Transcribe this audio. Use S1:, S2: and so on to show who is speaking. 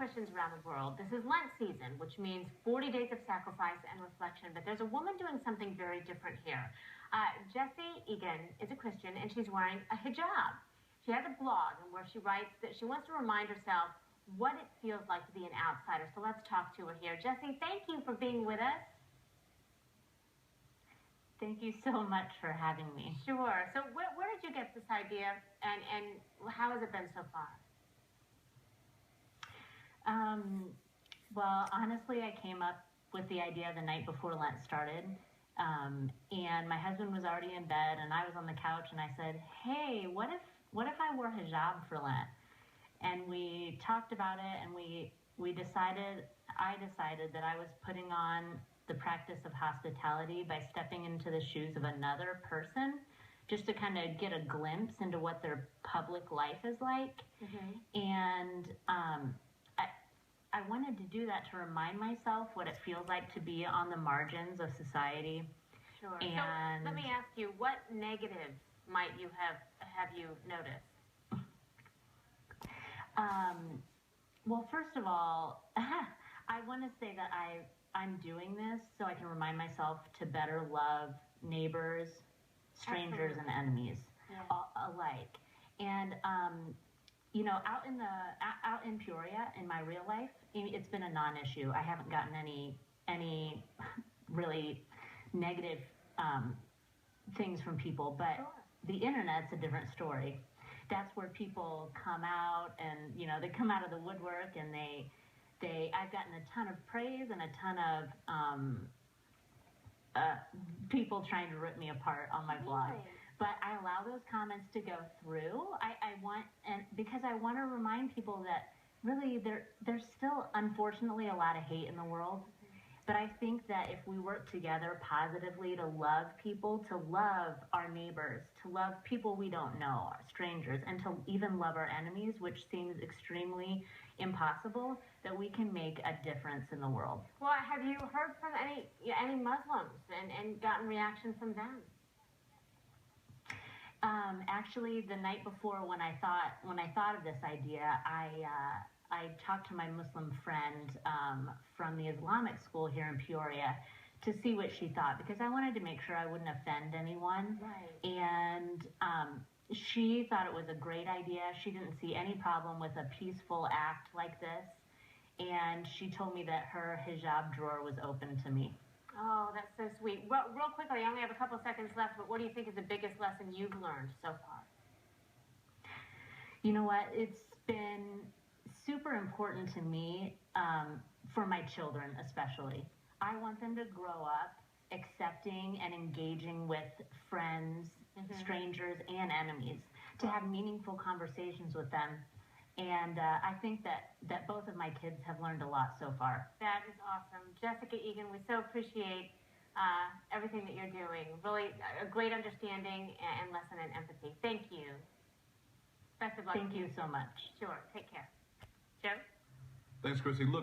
S1: Christians around the world, this is Lent season, which means 40 days of sacrifice and reflection. But there's a woman doing something very different here. Jessey Eagan is a Christian, and she's wearing a hijab. She has a blog where she writes that she wants to remind herself what it feels like to be an outsider. So let's talk to her here. Jessey, thank you for being with us.
S2: Thank you so much for having me.
S1: Sure. So where did you get this idea, and how has it been so far?
S2: Well, honestly, I came up with the idea the night before Lent started, and my husband was already in bed, and I was on the couch, and I said, "Hey, what if I wore hijab for Lent?" And we talked about it, and I decided that I was putting on the practice of hospitality by stepping into the shoes of another person, just to kind of get a glimpse into what their public life is like.
S1: Mm-hmm.
S2: And I wanted to do that to remind myself what it feels like to be on the margins of society.
S1: Sure.
S2: And
S1: so let me ask you, what negatives might you have you noticed?
S2: Well, first of all, I want to say that I'm doing this so I can remind myself to better love neighbors, strangers,
S1: Absolutely.
S2: and enemies,
S1: Yeah.
S2: alike. And out in Peoria, in my real life, it's been a non-issue. I haven't gotten any really negative things from people, but
S1: Sure.
S2: The internet's a different story. That's where people come out, and they come out of the woodwork, and I've gotten a ton of praise and a ton of people trying to rip me apart on my blog.
S1: Really?
S2: But I allow those comments to go through. Because I want to remind people that really there's still, unfortunately, a lot of hate in the world. But I think that if we work together positively to love people, to love our neighbors, to love people we don't know, our strangers, and to even love our enemies, which seems extremely impossible, that we can make a difference in the world.
S1: Well, have you heard from any Muslims and gotten reaction from them?
S2: Actually, the night before, when I thought of this idea, I talked to my Muslim friend from the Islamic school here in Peoria to see what she thought, because I wanted to make sure I wouldn't offend anyone.
S1: Right.
S2: And she thought it was a great idea. She didn't see any problem with a peaceful act like this. And she told me that her hijab drawer was open to me.
S1: Oh, that's so sweet. Well, real quickly, I only have a couple seconds left, but what do you think is the biggest lesson you've learned so far?
S2: You know what? It's been super important to me, for my children especially. I want them to grow up accepting and engaging with friends,
S1: Mm-hmm.
S2: strangers, and enemies, to have meaningful conversations with them. And I think that both of my kids have learned a lot so far.
S1: That is awesome. Jessey Eagan, we so appreciate everything that you're doing. Really a great understanding and lesson in empathy. Thank you. Best of luck.
S2: Thank you so much.
S1: Sure. Take care. Joe?
S3: Thanks, Chrissy. Look.